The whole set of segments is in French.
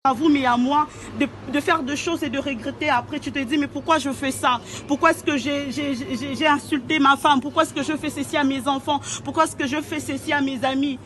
à vous mais à moi de faire des choses et de regretter après. Tu te dis mais pourquoi je fais ça? Pourquoi est-ce que j'ai insulté ma femme? Pourquoi est-ce que je fais ceci à mes enfants? Pourquoi est-ce que je fais ceci à mes amis?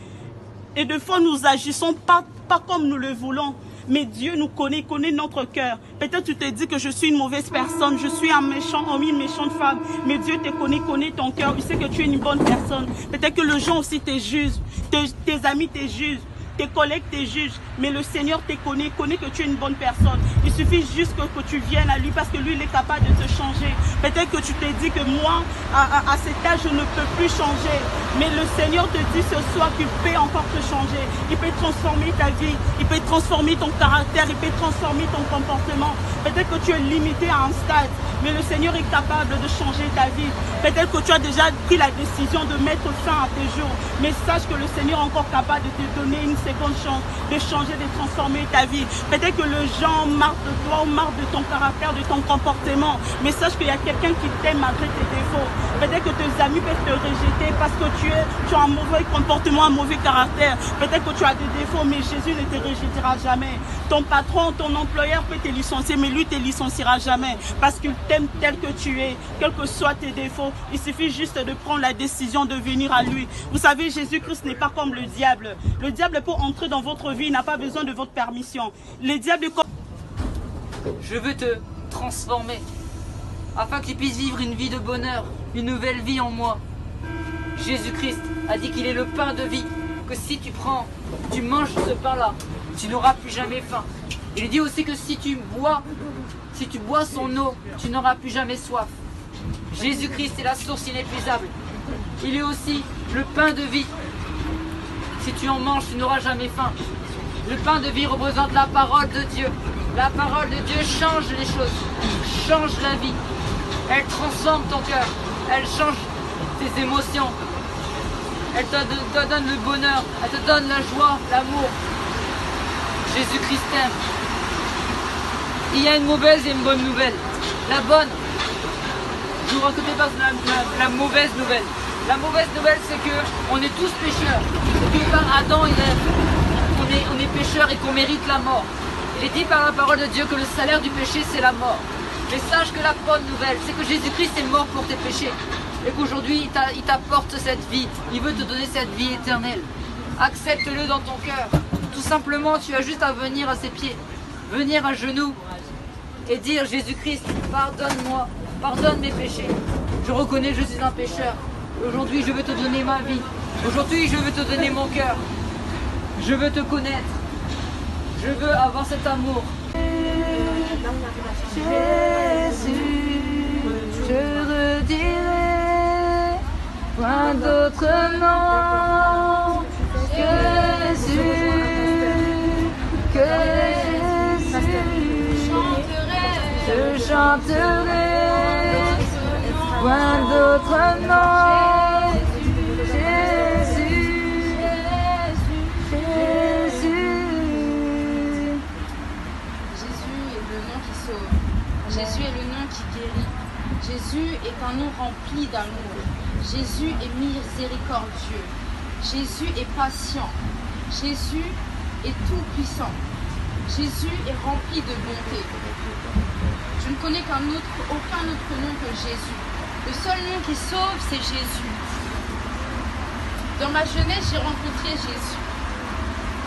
Et des fois nous agissons pas comme nous le voulons. Mais Dieu nous connaît, connaît notre cœur. Peut-être tu te dis que je suis une mauvaise personne, je suis un méchant homme, une méchante femme. Mais Dieu te connaît, connaît ton cœur. Il sait que tu es une bonne personne. Peut-être que les gens aussi te jugent, tes amis te jugent. Tes collègues te jugent, mais le Seigneur te connaît, connaît que tu es une bonne personne. Il suffit juste que tu viennes à lui parce que lui, il est capable de te changer. Peut-être que tu te dis que moi, à cet âge, je ne peux plus changer. Mais le Seigneur te dit ce soir qu'il peut encore te changer. Il peut transformer ta vie, il peut transformer ton caractère, il peut transformer ton comportement. Peut-être que tu es limité à un stade, mais le Seigneur est capable de changer ta vie. Peut-être que tu as déjà pris la décision de mettre fin à tes jours, mais sache que le Seigneur est encore capable de te donner une seconde chance, de changer, de transformer ta vie. Peut-être que les gens marrent de toi ou marrent de ton caractère, de ton comportement, mais sache qu'il y a quelqu'un qui t'aime malgré tes défauts. Peut-être que tes amis peuvent te rejeter parce que tu as un mauvais comportement, un mauvais caractère. Peut-être que tu as des défauts, mais Jésus ne te rejettera jamais. Ton patron, ton employeur peut te licencier, mais lui ne te licenciera jamais parce qu'il t'aime tel que tu es, quels que soient tes défauts. Il suffit juste de prendre la décision de venir à lui. Vous savez, Jésus-Christ n'est pas comme le diable. Le diable, pour entrer dans votre vie, il n'a pas besoin de votre permission. Le diable est comme... Je veux te transformer afin que tu puisses vivre une vie de bonheur, une nouvelle vie en moi. Jésus-Christ a dit qu'il est le pain de vie, que si tu manges ce pain-là, tu n'auras plus jamais faim. Il dit aussi que si tu bois son eau, tu n'auras plus jamais soif. Jésus-Christ est la source inépuisable. Il est aussi le pain de vie. Si tu en manges, tu n'auras jamais faim. Le pain de vie représente la parole de Dieu. La parole de Dieu change les choses, change la vie. Elle transforme ton cœur, elle change tes émotions. Elle te donne le bonheur, elle te donne la joie, l'amour. Jésus-Christ t'aime. Il y a une mauvaise et une bonne nouvelle. La bonne, je vous raconte pas la mauvaise nouvelle. La mauvaise nouvelle, c'est que on est tous pécheurs. Et que par Adam et Ève, on est pécheurs et qu'on mérite la mort. Il est dit par la parole de Dieu que le salaire du péché, c'est la mort. Mais sache que la bonne nouvelle, c'est que Jésus-Christ est mort pour tes péchés. Et qu'aujourd'hui, il t'apporte cette vie. Il veut te donner cette vie éternelle. Accepte-le dans ton cœur. Tout simplement, tu as juste à venir à ses pieds. Venir à genoux et dire, Jésus-Christ, pardonne-moi, pardonne mes péchés. Je reconnais que je suis un pécheur. Aujourd'hui, je veux te donner ma vie. Aujourd'hui, je veux te donner mon cœur. Je veux te connaître. Je veux avoir cet amour. Jésus, je redirai point d'autre nom que Jésus, je chanterai point d'autre nom. Jésus est le nom qui guérit. Jésus est un nom rempli d'amour. Jésus est miséricordieux. Jésus est patient. Jésus est tout-puissant. Jésus est rempli de bonté. Je ne connais aucun autre nom que Jésus. Le seul nom qui sauve, c'est Jésus. Dans ma jeunesse, j'ai rencontré Jésus.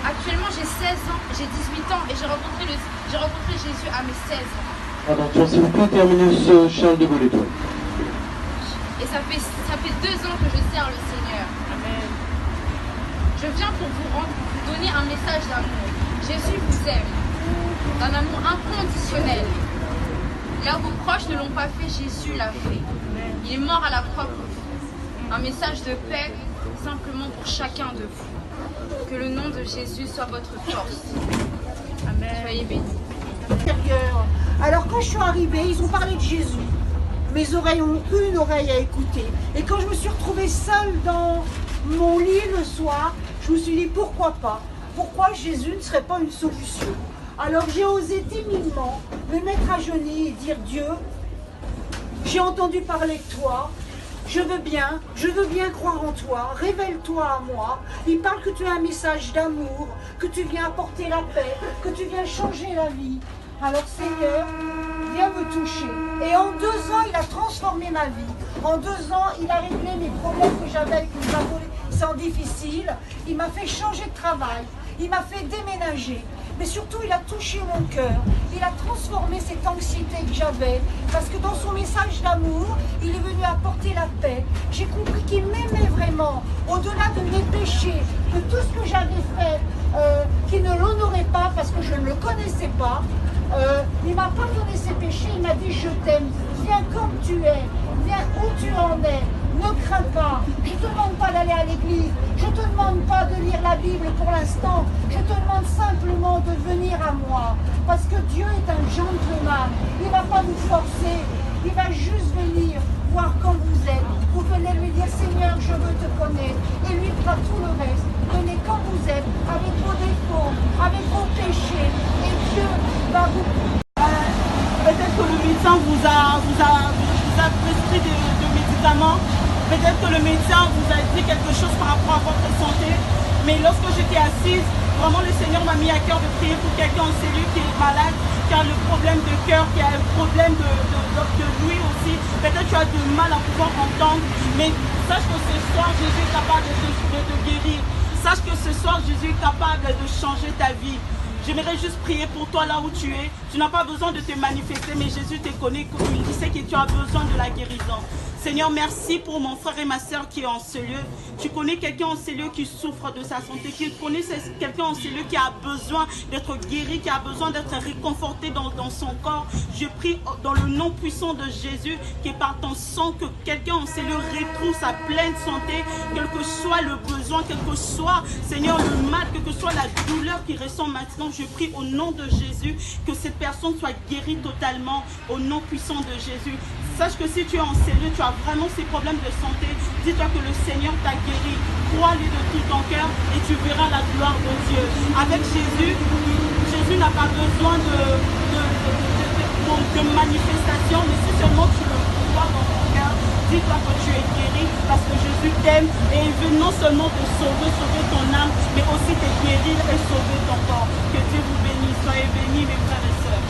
Actuellement, j'ai 16 ans, j'ai 18 ans et j'ai rencontré Jésus à mes 16 ans. Attention, s'il vous plaît, terminez ce Charles de Gaulle étoile. Et ça fait 2 ans que je sers le Seigneur. Amen. Je viens pour vous donner un message d'amour. Jésus vous aime, d'un amour inconditionnel. Là où vos proches ne l'ont pas fait, Jésus l'a fait. Il est mort à la croix pour vous. Un message de paix simplement pour chacun de vous. Que le nom de Jésus soit votre force. Amen. Soyez bénis. Alors quand je suis arrivée, ils ont parlé de Jésus. Mes oreilles ont eu une oreille à écouter. Et quand je me suis retrouvée seule dans mon lit le soir, je me suis dit pourquoi pas? Pourquoi Jésus ne serait pas une solution? Alors j'ai osé timidement me mettre à genoux et dire Dieu, j'ai entendu parler de toi, je veux bien croire en toi, révèle-toi à moi. Il parle que tu as un message d'amour, que tu viens apporter la paix, que tu viens changer la vie. Alors Seigneur, viens me toucher. Et en 2 ans, il a transformé ma vie. En 2 ans, il a réglé les problèmes que j'avais avec les adolescents difficiles. Il m'a fait changer de travail. Il m'a fait déménager. Mais surtout, il a touché mon cœur. Il a transformé cette anxiété que j'avais. Parce que dans son message d'amour, il est venu apporter la paix. J'ai compris qu'il m'aimait vraiment. Au-delà de mes péchés, de tout ce que j'avais fait, qui ne l'honorait pas parce que je ne le connaissais pas. Il ne m'a pas donné ses péchés. Il m'a dit, je t'aime. Viens comme tu es. Viens où tu en es. Ne crains pas, je ne te demande pas d'aller à l'église, je ne te demande pas de lire la Bible pour l'instant, je te demande simplement de venir à moi, parce que Dieu est un gentleman, il ne va pas vous forcer, il va juste venir voir quand vous êtes. Vous venez lui dire, Seigneur, je veux te connaître, et lui fera tout le reste. Venez quand vous êtes, avec vos défauts, avec vos péchés, et Dieu va vous... Peut-être que le médecin vous a prescrit de médicaments. Peut-être que le médecin vous a dit quelque chose par rapport à votre santé. Mais lorsque j'étais assise, vraiment le Seigneur m'a mis à cœur de prier pour quelqu'un en cellule qui est malade, qui a le problème de cœur, qui a un problème de l'ouïe aussi. Peut-être que tu as du mal à pouvoir entendre. Mais sache que ce soir, Jésus est capable de te guérir. Sache que ce soir, Jésus est capable de changer ta vie. J'aimerais juste prier pour toi là où tu es. Tu n'as pas besoin de te manifester, mais Jésus te connaît. Il sait que tu as besoin de la guérison. Seigneur, merci pour mon frère et ma soeur qui est en ce lieu. Tu connais quelqu'un en ce lieu qui souffre de sa santé. Tu connais quelqu'un en ce lieu qui a besoin d'être guéri, qui a besoin d'être réconforté dans son corps. Je prie dans le nom puissant de Jésus que par ton sang, que quelqu'un en ce lieu retrouve sa pleine santé, quel que soit le besoin, quel que soit, Seigneur, le mal, quelle que soit la douleur qu'il ressent maintenant. Je prie au nom de Jésus que cette personne soit guérie totalement au nom puissant de Jésus. Sache que si tu es en sérieux, tu as vraiment ces problèmes de santé, dis-toi que le Seigneur t'a guéri. Crois-lui de tout ton cœur et tu verras la gloire de Dieu. Avec Jésus, Jésus n'a pas besoin de manifestation, mais si seulement tu le crois dans ton cœur, dis-toi que tu es guéri parce que Jésus t'aime et il veut non seulement te sauver ton âme, mais aussi te guérir et sauver ton corps. Que Dieu vous bénisse. Soyez bénis mes frères et sœurs.